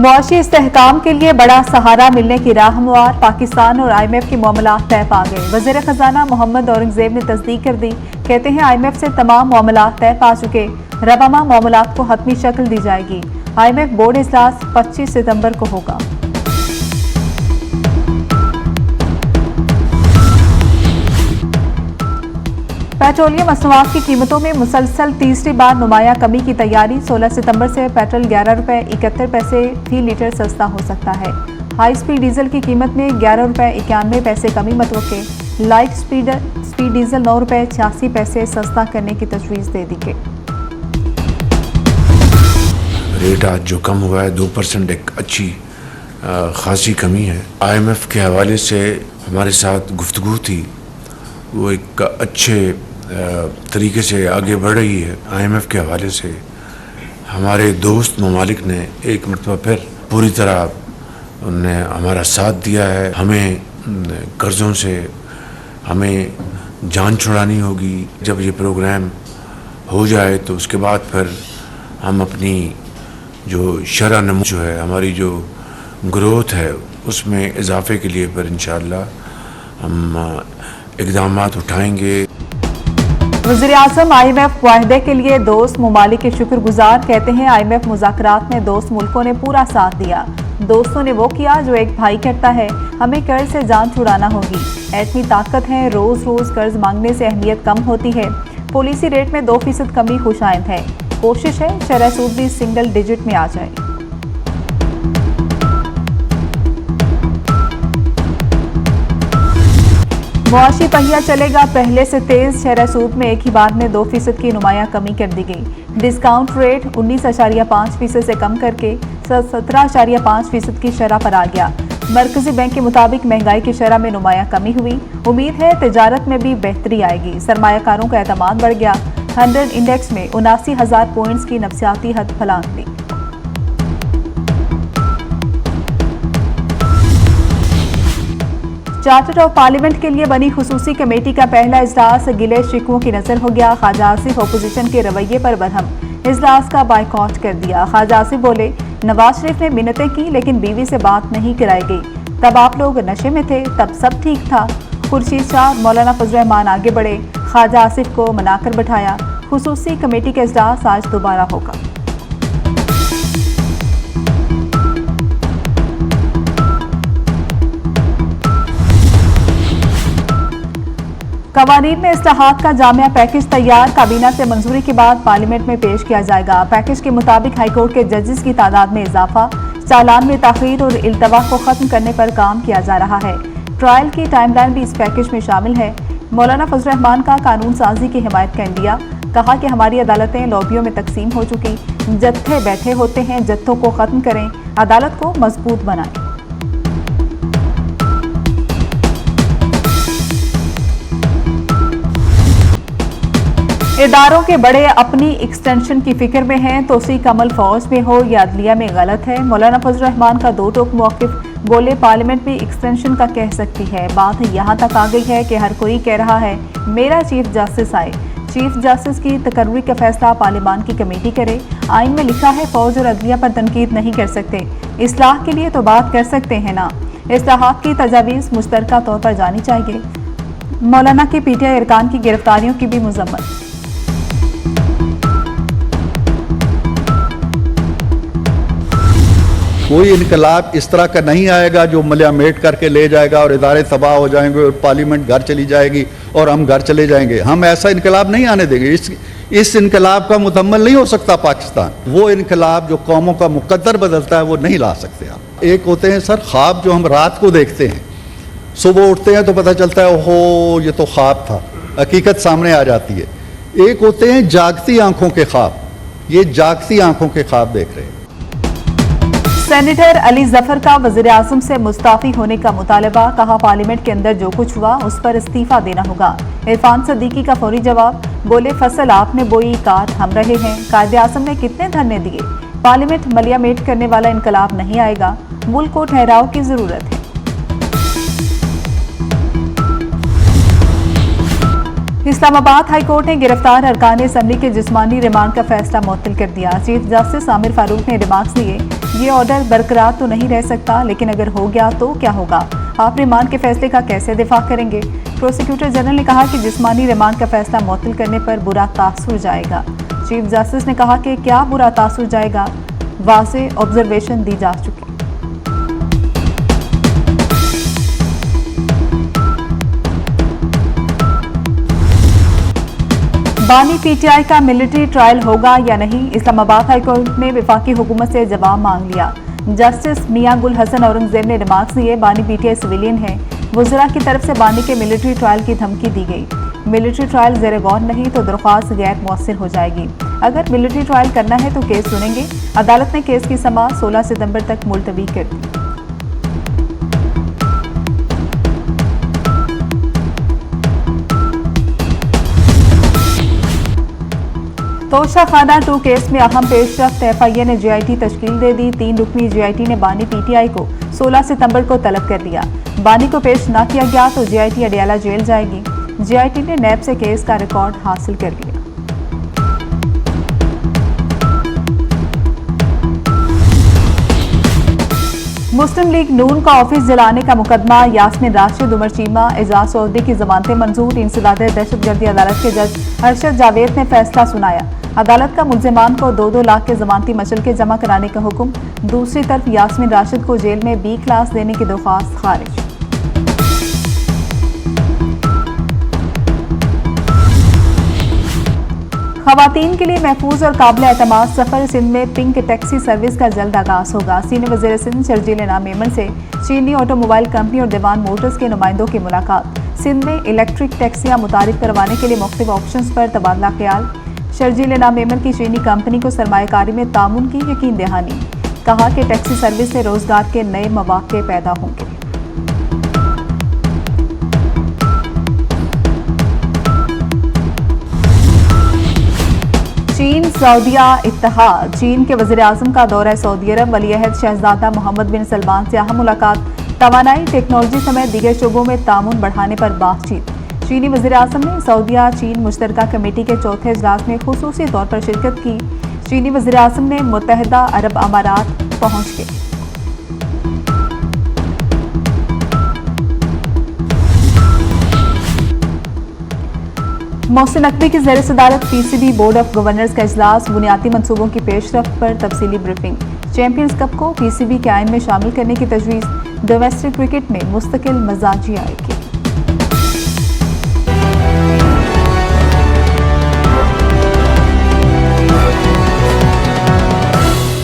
मुआशी इस्तेहकाम के लिए बड़ा सहारा मिलने की राह हमवार। पाकिस्तान और IMF के मामलात तय पा गए। वज़ीर खजाना मोहम्मद औरंगजेब ने तस्दीक कर दी। कहते हैं IMF से तमाम मामलात तय पा चुके। रवामा मामलात को हतमी शक्ल दी जाएगी। IMF बोर्ड इजलास 25 सितंबर को होगा। पेट्रोलियम मसनूआत की कीमतों में मुसलसल तीसरी बार नुमाया कमी की तैयारी। 16 सितंबर से पेट्रोल 11 रुपये 71 पैसे फी लीटर सस्ता हो सकता है। हाई स्पीड डीजल की कीमत में 11 रुपये 91 पैसे कमी मतवक्के। लाइट स्पीड डीजल 9 रुपये 86 पैसे सस्ता करने की तजवीज़ दे दी गई। रेट आज जो कम हुआ है 2% एक अच्छी खासी कमी है। IMF के हवाले से हमारे साथ गुफ्तगू थी, वो एक अच्छे तरीके से आगे बढ़ रही है। IMF के हवाले से हमारे दोस्त ममालिक ने एक मरतबा फिर पूरी तरह उन्होंने हमारा साथ दिया है। हमें कर्ज़ों से हमें जान छुड़ानी होगी। जब ये प्रोग्राम हो जाए तो उसके बाद फिर हम अपनी जो शरह नमू जो है, हमारी जो ग्रोथ है, उसमें इजाफे के लिए फिर इंशाअल्लाह हम इक़दामात उठाएंगे। वज़ीर आज़म IMF वाहिदे के लिए दोस्त ममालिक के शुक्रगुजार। कहते हैं IMF मुज़ाकरात में दोस्त मुल्कों ने पूरा साथ दिया। दोस्तों ने वो किया जो एक भाई करता है। हमें कर्ज से जान छुड़ाना होगी। एटमी ताकत है, रोज़ रोज़ कर्ज मांगने से अहमियत कम होती है। पॉलिसी रेट में 2% कमी खुशाइंद है। कोशिश है शरह सूद भी सिंगल डिजिट में आ जाए। मुआशी पहिया चलेगा पहले से तेज। शरह सूद में एक ही बार में 2% की नुमाया कमी कर दी गई। डिस्काउंट रेट 19.5% से कम करके 17.5% की शरह पर आ गया। मरकजी बैंक के मुताबिक महंगाई की शरह में नुमाया कमी हुई। उम्मीद है तिजारत में भी बेहतरी आएगी। सरमायाकारों का एतमाद बढ़ गया। 100 इंडेक्स में 79,000 पॉइंट्स की नफसियाती हद फलांग दी। चार्टर ऑफ पार्लियामेंट के लिए बनी खुसूसी कमेटी का पहला इजलास गिले शिकवों की नजर हो गया। ख्वाजा आसिफ अपोजिशन के रवैये पर बरहम, इजलास का बायकॉट कर दिया। ख्वाजा आसिफ बोले, नवाज शरीफ ने मिन्नतें की लेकिन बीवी से बात नहीं कराई गई। तब आप लोग नशे में थे, तब सब ठीक था। खुर्शीद शाह, मौलाना फजल रहमान आगे बढ़े। ख्वाजा आसिफ को मनाकर बैठाया। खुसूसी कमेटी का इजलास आज दोबारा होगा। कवानीन में इस्लाहात का जामिया पैकेज तैयार। काबीना से मंजूरी के बाद पार्लियामेंट में पेश किया जाएगा। पैकेज के मुताबिक हाईकोर्ट के जजेस की तादाद में इजाफा, चालान में ताखीर और इल्तवा को खत्म करने पर काम किया जा रहा है। ट्रायल की टाइमलाइन भी इस पैकेज में शामिल है। मौलाना फजल रहमान का कानून साजी की हिमायत का इंडिया। कहा कि हमारी अदालतें लॉबियों में तकसीम हो चुकी। जत्थे बैठे होते हैं, जत्थों को खत्म करें, अदालत को मजबूत बनाएं। इदारों के बड़े अपनी एक्सटेंशन की फिक्र में हैं। तोसी कमल फौज में हो या अदलिया में गलत है। मौलाना फजल रहमान का दो टोक मौक़िफ़। बोले, पार्लियामेंट भी एक्सटेंशन का कह सकती है। बात यहाँ तक आ गई है कि हर कोई कह रहा है मेरा चीफ जस्टिस आए। चीफ जस्टिस की तकर्री का फैसला पार्लियामान की कमेटी करे। आइन में लिखा है फौज और अदलिया पर तनकीद नहीं कर सकते। इस्लाह के लिए तो बात कर सकते हैं ना। इस्लाहात की तजावीज़ मुश्तरका तौर पर जानी चाहिए। मौलाना की PTI अरकान की गिरफ्तारियों की भी मजम्मत। कोई इनकलाब इस तरह का नहीं आएगा जो मलियामेट करके ले जाएगा और इदारे तबाह हो जाएंगे और पार्लियामेंट घर चली जाएगी और हम घर चले जाएंगे। हम ऐसा इनकलाब नहीं आने देंगे। इस इनकलाब का मुकम्मल नहीं हो सकता पाकिस्तान। वो इनकलाब जो कौमों का मुकद्दर बदलता है वो नहीं ला सकते आप। एक होते हैं सर ख्वाब जो हम रात को देखते हैं, सुबह उठते हैं तो पता चलता है ओहो ये तो ख्वाब था, हकीकत सामने आ जाती है। एक होते हैं जागती आंखों के ख्वाब। ये जागती आंखों के ख्वाब देख रहे हैं। सेनेटर अली जफर का वज़ीर आज़म से मुस्ताफ़ी होने का मुतालबा। कहा पार्लियामेंट के अंदर जो कुछ हुआ उस पर इस्तीफा देना होगा। इरफान सदीकी का फौरी जवाब। बोले, फसल आपने बोई, काट हम रहे हैं। कायदे आज़म ने कितने धरने दिए। पार्लियामेंट मलियामेट करने वाला इनकलाब नहीं आएगा। मुल्क को ठहराव की जरूरत है। इस्लामाबाद हाई कोर्ट ने गिरफ्तार अरकान असम्बली के जिस्मानी रिमांड का फैसला मुअत्तल कर दिया। चीफ जस्टिस आमिर फारूक ने रिमार्क्स दिए, ये ऑर्डर बरकरार तो नहीं रह सकता, लेकिन अगर हो गया तो क्या होगा? आप रिमांड के फैसले का कैसे दिफा करेंगे? प्रोसिक्यूटर जनरल ने कहा कि जिस्मानी रिमांड का फैसला मुअत्तल करने पर बुरा तासुर जाएगा। चीफ जस्टिस ने कहा कि क्या बुरा तासुर जाएगा, वाज़े ऑब्जर्वेशन दी जा चुकी। बानी पीटीआई का मिलिट्री ट्रायल होगा या नहीं, इस्लामाबाद हाईकोर्ट ने वफाकी हुकूमत से जवाब मांग लिया। जस्टिस मियां गुल हसन औरंगजेब ने रिमार्क्स दिए, बानी पीटीआई सिविलियन है, वज़रा की तरफ से बानी के मिलिट्री ट्रायल की धमकी दी गई। मिलिट्री ट्रायल ज़ेर गौर नहीं तो दरख्वास्त गैर मौसर हो जाएगी। अगर मिलिट्री ट्रायल करना है तो केस सुनेंगे। अदालत ने केस की समाअत 16 सितंबर तक मुलतवी कर दी। तोशाखाना 2 केस में अहम पेशरफ्त, एफआईए ने जीआईटी तश्कील दे दी। 3 रुकनी जीआईटी ने बानी पीटीआई को 16 सितंबर को तलब कर लिया। बानी को पेश न किया गया तो जीआईटी अडियाला जेल जाएगी। जीआईटी ने नैब से केस का रिकॉर्ड हासिल कर लिया। मुस्लिम लीग नून का ऑफिस जलाने का मुकदमा, यास्मीन राशिद, उमर चीमा, एजाज चौधरी की जमानतें मंजूर। इंसदाद दहशतगर्दी अदालत के जज अरशद जावेद ने फैसला सुनाया। अदालत का मुल्जिमान को 2-2 लाख के जमानती मचलके जमा कराने का हुक्म। दूसरी तरफ यास्मीन राशिद को जेल में B क्लास देने की दरख्वास्त खारिज। खवातीन के लिए महफूज और काबिल एतमाद सफर, सिंध में पिंक टैक्सी सर्विस का जल्द आगाज होगा। सीनियर वज़ीर सिंध शर्जील इनाम मेमन से चीनी ऑटोमोबाइल कंपनी और दीवान मोटर्स के नुमाइंदों की मुलाकात। सिंध में इलेक्ट्रिक टैक्सियां मुतारिफ करवाने के लिए मुख्तलिफ ऑप्शंस पर तबादला ख्याल। शर्जील इनाम मेमन की चीनी कंपनी को सरमायाकारी में तामुन की यकीन दहानी। कहा कि टैक्सी सर्विस से रोजगार के नए मौके पैदा होंगे। चीन सऊदिया इत्तेहाद, चीन के वज़ीर आज़म का दौरा सऊदी अरब, वलीअहद शहजादा मोहम्मद बिन सलमान से अहम मुलाकात। तवानाई, टेक्नोलॉजी समेत दीगर शोबों में तामुन बढ़ाने पर बातचीत। चीनी वज़ीर आज़म ने सऊदिया चीन मुश्तरका कमेटी के चौथे इजलास में खुसूसी तौर पर शिरकत की। चीनी वज़ीर आज़म ने मुत्तहिदा अरब अमारात पहुंच गए। मोहसिन नकवी की ज़ेर सदारत PCB बोर्ड ऑफ गवर्नर्स का इजलास, बुनियादी मंसूबों की पेशरफ्त पर तफसीली ब्रीफिंग। चैंपियंस कप को PCB के आइन में शामिल करने की तजवीज़। डोमेस्टिक क्रिकेट में मुस्तकिल मजाजी आएगी।